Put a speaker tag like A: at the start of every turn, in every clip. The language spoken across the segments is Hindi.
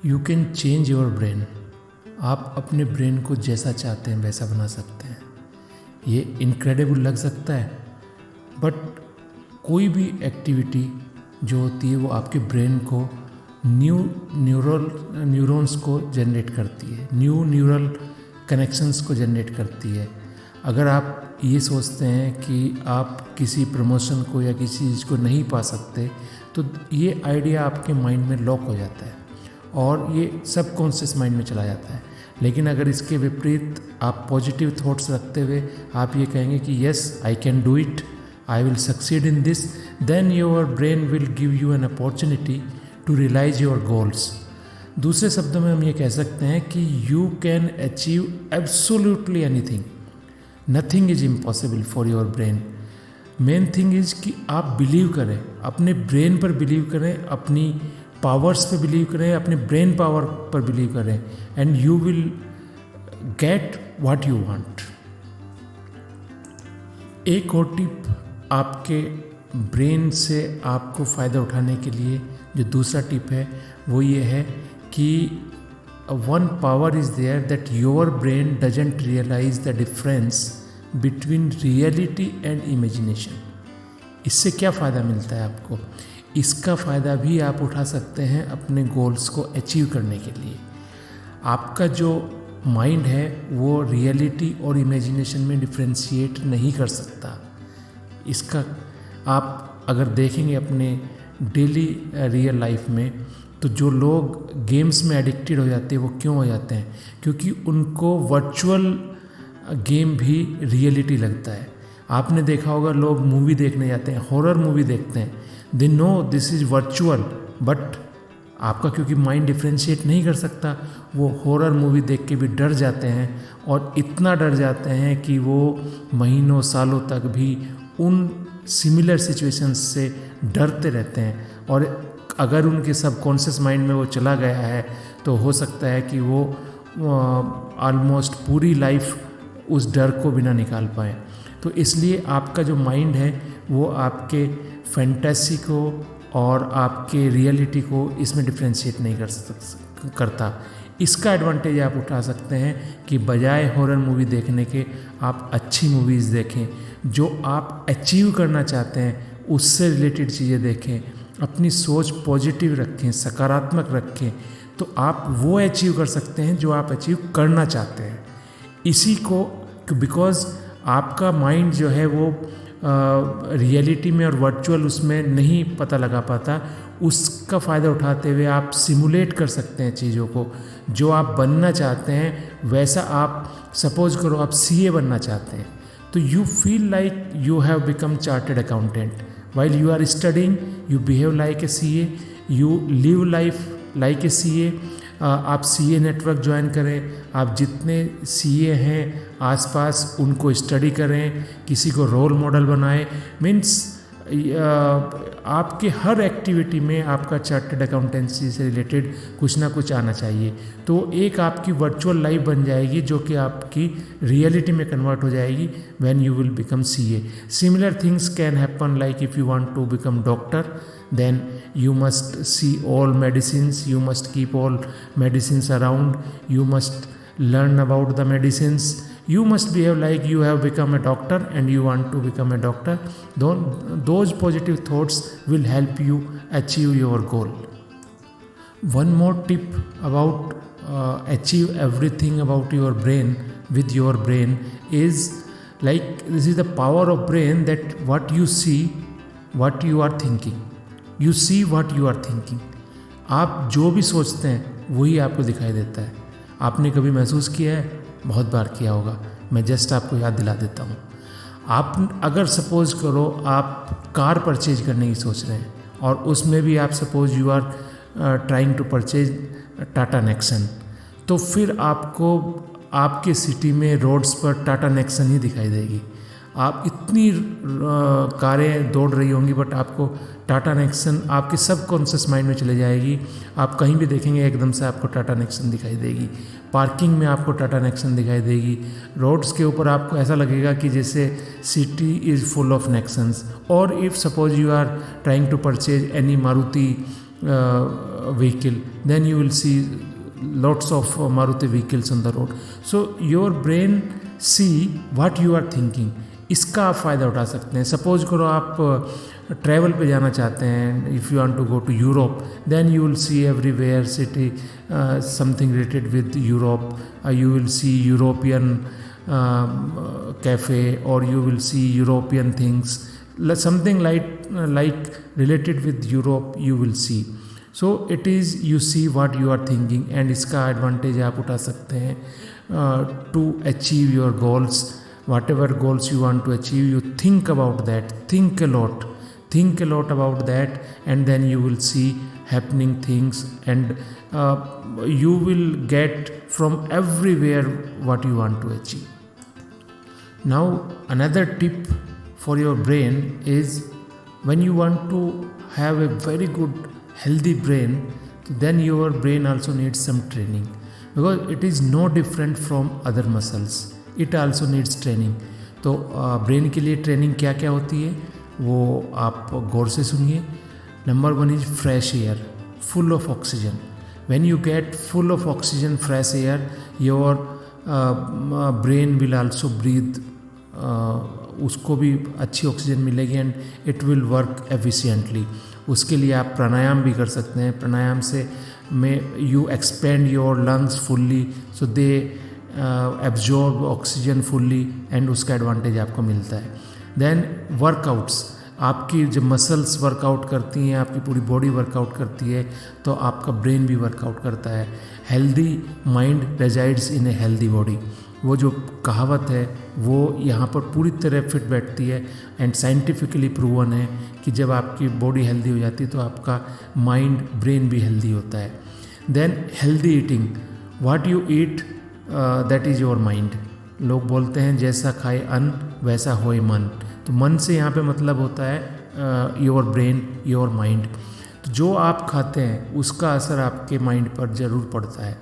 A: You can change your brain. आप अपने ब्रेन को जैसा चाहते हैं वैसा बना सकते हैं। ये इनक्रेडिबल लग सकता है, बट कोई भी एक्टिविटी जो होती है वो आपके ब्रेन को न्यूरॉन्स को जनरेट करती है, न्यूरल कनेक्शंस को जनरेट करती है। अगर आप ये सोचते हैं कि आप किसी प्रमोशन को या किसी चीज़ को नहीं पा सकते, तो ये आइडिया आपके माइंड में लॉक हो जाता है और ये सबकॉन्शियस माइंड में चला जाता है। लेकिन अगर इसके विपरीत आप पॉजिटिव थॉट्स रखते हुए आप ये कहेंगे कि yes I can do it, I will succeed in this, then your brain will give you an opportunity to realise your goals. दूसरे शब्दों में हम ये कह सकते हैं कि you can achieve absolutely anything, nothing is impossible for your brain. Main thing is कि आप बिलीव करें, अपने ब्रेन पर बिलीव करें, अपनी पावर्स पे बिलीव करें, अपने ब्रेन पावर पर बिलीव करें, and you will get what you want. एक और टिप आपके ब्रेन से आपको फ़ायदा उठाने के लिए जो दूसरा टिप है वो ये है कि one power is there that your brain doesn't realise the difference between reality and imagination. इससे क्या फ़ायदा मिलता है आपको? इसका फ़ायदा भी आप उठा सकते हैं अपने गोल्स को अचीव करने के लिए। आपका जो माइंड है वो रियलिटी और इमेजिनेशन में डिफ्रेंशिएट नहीं कर सकता। इसका आप अगर देखेंगे अपने डेली रियल लाइफ में, तो जो लोग गेम्स में एडिक्टेड हो जाते हैं वो क्यों हो जाते हैं? क्योंकि उनको वर्चुअल गेम भी रियलिटी लगता है। आपने देखा होगा लोग मूवी देखने जाते हैं, हॉरर मूवी देखते हैं, they know this is virtual, but आपका क्योंकि माइंड डिफ्रेंशिएट नहीं कर सकता, वो हॉरर मूवी देख के भी डर जाते हैं और इतना डर जाते हैं कि वो महीनों सालों तक भी उन सिमिलर सिचुएशंस से डरते रहते हैं। और अगर उनके सबकॉन्शियस माइंड में वो चला गया है तो हो सकता है कि वो ऑलमोस्ट पूरी लाइफ उस डर को बिना निकाल पाए। तो इसलिए आपका जो माइंड है वो आपके फैंटेसी को और आपके रियलिटी को इसमें डिफ्रेंशिएट नहीं करता। इसका एडवांटेज आप उठा सकते हैं कि बजाय हॉरर मूवी देखने के आप अच्छी मूवीज़ देखें, जो आप अचीव करना चाहते हैं उससे रिलेटेड चीज़ें देखें, अपनी सोच पॉजिटिव रखें, सकारात्मक रखें, तो आप वो अचीव कर सकते हैं जो आप अचीव करना चाहते हैं। इसी को बिकॉज़ आपका माइंड जो है वो रियलिटी में और वर्चुअल उसमें नहीं पता लगा पाता, उसका फ़ायदा उठाते हुए आप सिमुलेट कर सकते हैं चीज़ों को। जो आप बनना चाहते हैं वैसा आप सपोज करो आप सीए बनना चाहते हैं, तो you feel like you have become chartered accountant. While you are studying you behave like a CA, you live life like a CA. आप सीए नेटवर्क ज्वाइन करें, आप जितने सीए हैं आसपास उनको स्टडी करें, किसी को रोल मॉडल बनाएं। मीन्स आपके हर एक्टिविटी में आपका चार्टर्ड अकाउंटेंसी से रिलेटेड कुछ ना कुछ आना चाहिए। तो एक आपकी वर्चुअल लाइफ बन जाएगी जो कि आपकी रियलिटी में कन्वर्ट हो जाएगी when you will become CA. Similar things can happen like if you want to become doctor, then you must see all medicines, you must keep all medicines around, you must learn about the medicines, you must behave like you have become a doctor and you want to become a doctor. Those positive thoughts will help you achieve your goal. One more tip about achieve everything about your brain with your brain is like this is the power of brain, that what you see, what you are thinking. You see what you are thinking. आप जो भी सोचते हैं वही आपको दिखाई देता है। आपने कभी महसूस किया है? बहुत बार किया होगा। मैं जस्ट आपको याद दिला देता हूँ। आप अगर सपोज करो आप कार परचेज करने की सोच रहे हैं और उसमें भी आप suppose you are trying to purchase Tata Nexon, तो फिर आपको आपके सिटी में रोड्स पर टाटा नेक्सन ही दिखाई देगी। आप इतनी कारें दौड़ रही होंगी बट आपको टाटा नेक्सन आपके सबकॉन्शियस माइंड में चले जाएगी। आप कहीं भी देखेंगे एकदम से आपको टाटा नेक्सन दिखाई देगी। पार्किंग में आपको टाटा नेक्सन दिखाई देगी। रोड्स के ऊपर आपको ऐसा लगेगा कि जैसे city is full of Nexons. और if suppose you are trying to purchase any Maruti vehicle, then you will see lots of Maruti vehicles on the road. So your brain see what you are thinking. इसका आप फ़ायदा उठा सकते हैं. सपोज करो आप ट्रैवल पे जाना चाहते हैं, if you want to go to Europe, then you will see everywhere city something related with Europe. You will see European cafe, or you will see European things, something like related with Europe you will see. So it is, you see what you are thinking, and इसका advantage आप उठा सकते हैं to achieve your goals. Whatever goals you want to achieve, you think about that, think a lot about that, and then you will see happening things, and you will get from everywhere what you want to achieve. Now another tip for your brain is, when you want to have a very good healthy brain, then your brain also needs some training, because it is no different from other muscles, it also needs training. तो ब्रेन के लिए ट्रेनिंग क्या क्या होती है वो आप गौर से सुनिए. Number 1 is fresh air, full of oxygen. When you get full of oxygen, fresh air, your brain will also breathe, उसको भी अच्छी ऑक्सीजन मिलेगी and it will work efficiently. उसके लिए आप प्राणायाम भी कर सकते हैं. प्राणायाम से में you expand your lungs fully, so they absorb oxygen fully, and उसका एडवांटेज आपको मिलता है. देन वर्कआउट्स, आपकी जब मसल्स वर्कआउट करती हैं, आपकी पूरी बॉडी वर्कआउट करती है, तो आपका ब्रेन भी वर्कआउट करता है. Healthy mind resides in a healthy body, वो जो कहावत है वो यहाँ पर पूरी तरह फिट बैठती है, एंड साइंटिफिकली प्रूवन है कि जब आपकी बॉडी हेल्दी हो जाती है तो आपका माइंड, ब्रेन भी हेल्दी होता है. Then healthy eating, what you eat that is your mind. लोग बोलते हैं जैसा खाए अन्न वैसा होए मन. तो मन से यहाँ पे मतलब होता है योर ब्रेन, योर माइंड. तो जो आप खाते हैं उसका असर आपके माइंड पर ज़रूर पड़ता है.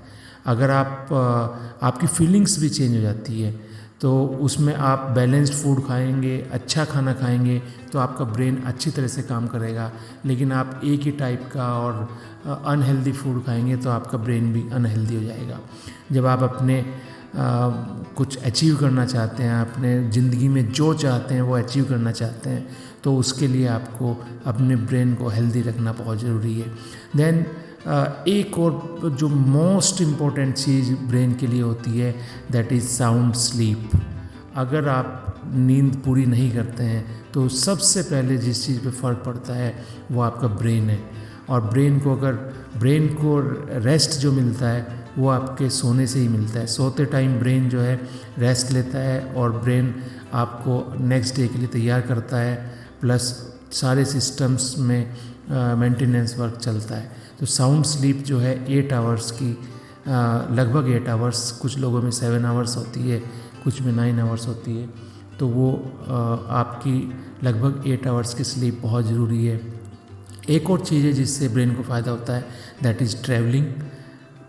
A: अगर आपकी फीलिंग्स भी चेंज हो जाती है, तो उसमें आप बैलेंस्ड फूड खाएंगे, अच्छा खाना खाएंगे, तो आपका ब्रेन अच्छी तरह से काम करेगा. लेकिन आप एक ही टाइप का और अनहेल्दी फूड खाएंगे तो आपका ब्रेन भी अनहेल्दी हो जाएगा. जब आप अपने कुछ अचीव करना चाहते हैं, अपने ज़िंदगी में जो चाहते हैं वो अचीव करना चाहते हैं, तो उसके लिए आपको अपने ब्रेन को हेल्दी रखना बहुत ज़रूरी है. देन एक और जो मोस्ट इम्पॉर्टेंट चीज़ ब्रेन के लिए होती है, दैट इज़ साउंड स्लीप. अगर आप नींद पूरी नहीं करते हैं तो सबसे पहले जिस चीज़ पे फ़र्क पड़ता है वो आपका ब्रेन है. और ब्रेन को रेस्ट जो मिलता है वो आपके सोने से ही मिलता है. सोते टाइम ब्रेन जो है रेस्ट लेता है, और ब्रेन आपको नेक्स्ट डे के लिए तैयार करता है, प्लस सारे सिस्टम्स में मेंटेनेंस वर्क चलता है. तो साउंड स्लीप जो है 8 आवर्स की, लगभग 8 आवर्स, कुछ लोगों में 7 आवर्स होती है, कुछ में 9 आवर्स होती है. तो वो आपकी लगभग 8 आवर्स की स्लीप बहुत ज़रूरी है. एक और चीज़ है जिससे ब्रेन को फ़ायदा होता है, दैट इज़ ट्रैवलिंग.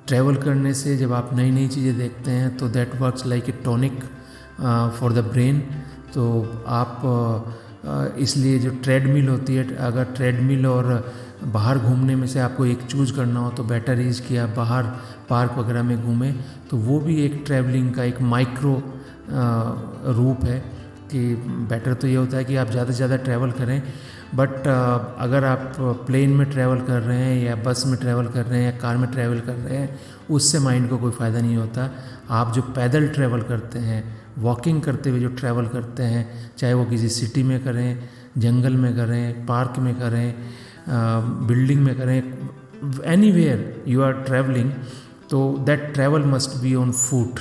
A: ट्रैवल करने से जब आप नई नई चीज़ें देखते हैं तो that works like a tonic for the brain. तो आप इसलिए जो ट्रेडमिल होती है, अगर ट्रेडमिल और बाहर घूमने में से आपको एक चूज़ करना हो तो बेटर इज़ कि आप बाहर पार्क वगैरह में घूमें. तो वो भी एक ट्रैवलिंग का एक माइक्रो रूप है. कि बेटर तो ये होता है कि आप ज़्यादा से ज़्यादा ट्रैवल करें, बट अगर आप प्लेन में ट्रैवल कर रहे हैं या बस में ट्रैवल कर रहे हैं या कार में ट्रैवल कर रहे हैं, उससे माइंड को कोई फ़ायदा नहीं होता. आप जो पैदल ट्रैवल करते हैं, वॉकिंग करते हुए जो ट्रैवल करते हैं, चाहे वो किसी सिटी में करें, जंगल में करें, पार्क में करें, बिल्डिंग में करें, एनीवेयर यू आर ट्रैवलिंग, तो that travel must be on foot.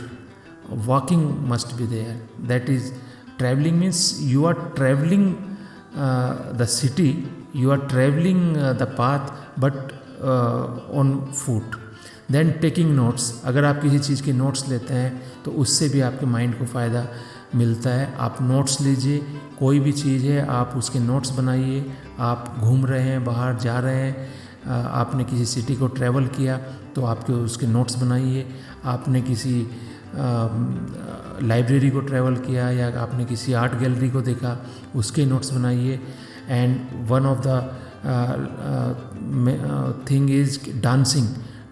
A: Walking must be there. That is traveling means you are traveling the city, you are traveling the path, but on foot. Then taking notes, अगर आप किसी चीज़ के नोट्स लेते हैं तो उससे भी आपके माइंड को फ़ायदा मिलता है. आप नोट्स लीजिए, कोई भी चीज़ है आप उसके नोट्स बनाइए. आप घूम रहे हैं, बाहर जा रहे हैं, आपने किसी सिटी को ट्रैवल किया तो आपके उसके नोट्स बनाइए. आपने किसी लाइब्रेरी को ट्रैवल किया या आपने किसी आर्ट गैलरी को देखा, उसके नोट्स बनाइए. And one of the thing is dancing.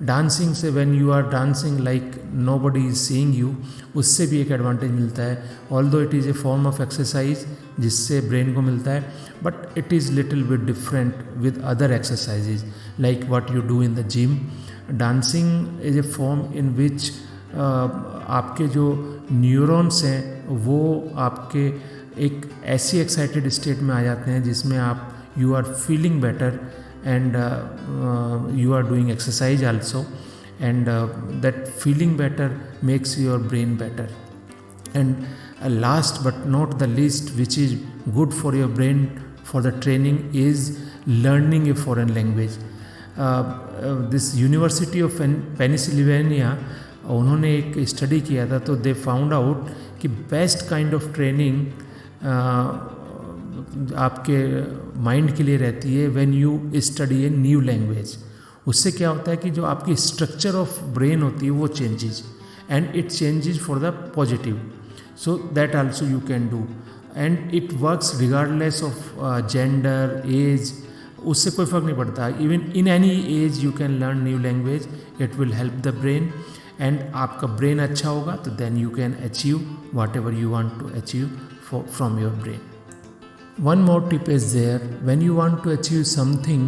A: Dancing से when you are dancing like nobody is seeing you, उससे भी एक एडवांटेज मिलता है. Although it is a form of exercise जिससे ब्रेन को मिलता है, but it is little bit different with other exercises like what you do in the gym. Dancing is a form in which आपके जो न्यूरॉन्स हैं वो आपके एक ऐसी एक्साइटेड स्टेट में आ जाते हैं जिसमें आप you are feeling better and you are doing exercise also, and that feeling better makes your brain better. And last but not the least, which is good for your brain for the training, is learning a foreign language. This University of Pennsylvania, उन्होंने एक स्टडी किया था, तो दे फाउंड आउट कि बेस्ट काइंड ऑफ ट्रेनिंग आपके माइंड के लिए रहती है when you study a new language. उससे क्या होता है कि जो आपकी स्ट्रक्चर ऑफ ब्रेन होती है वो changes, and it changes for the positive. So that also you can do, and it works regardless of gender, age. उससे कोई फ़र्क नहीं पड़ता. Even in any age you can learn new language. It will help the brain, and आपका ब्रेन अच्छा होगा तो then you can achieve whatever you want to achieve from your brain. One more tip is there, when you want to achieve something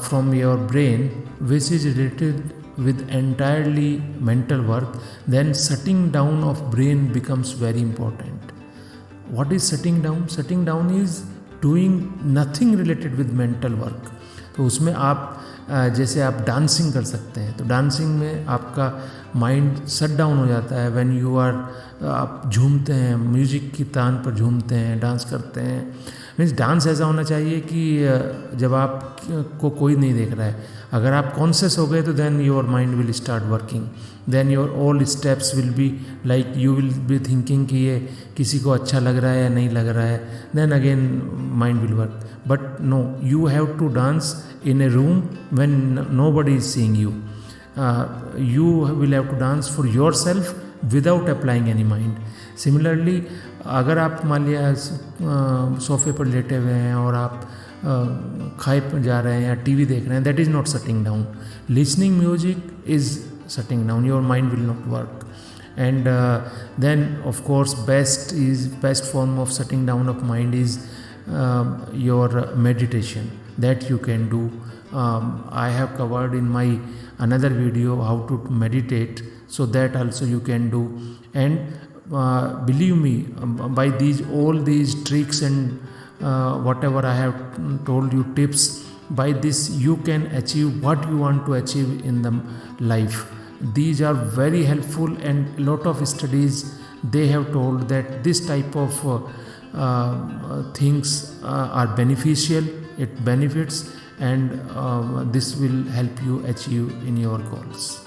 A: from your brain which is related with entirely mental work, then shutting down of brain becomes very important. What is shutting down? Shutting down is doing nothing related with mental work. तो उसमें आप जैसे आप डांसिंग कर सकते हैं, तो डांसिंग में आपका माइंड शट डाउन हो जाता है. व्हेन यू आर आप झूमते हैं, म्यूज़िक की तान पर झूमते हैं, डांस करते हैं. मीन्स डांस ऐसा होना चाहिए कि जब आप को कोई नहीं देख रहा है. अगर आप कॉन्शियस हो गए तो then your mind will start working. Then your all steps will be like you will be thinking कि ये किसी को अच्छा लग रहा है या नहीं लग रहा है. Then again mind will work. But no, you have to dance in a room when nobody is seeing you. You will have to dance for yourself without applying any mind. Similarly, अगर आप मान लिया सोफे पर लेटे हुए हैं और आप खाए जा रहे हैं या टीवी देख रहे हैं, that is not shutting down. Listening music is shutting down. Your mind will not work. And then of course best form of shutting down of mind is your meditation that you can do. I have covered in my another video how to meditate, so that also you can do. And believe me, by all these tricks and whatever I have told you tips, by this you can achieve what you want to achieve in the life. These are very helpful, and a lot of studies they have told that this type of things are beneficial. It benefits, and this will help you achieve in your goals.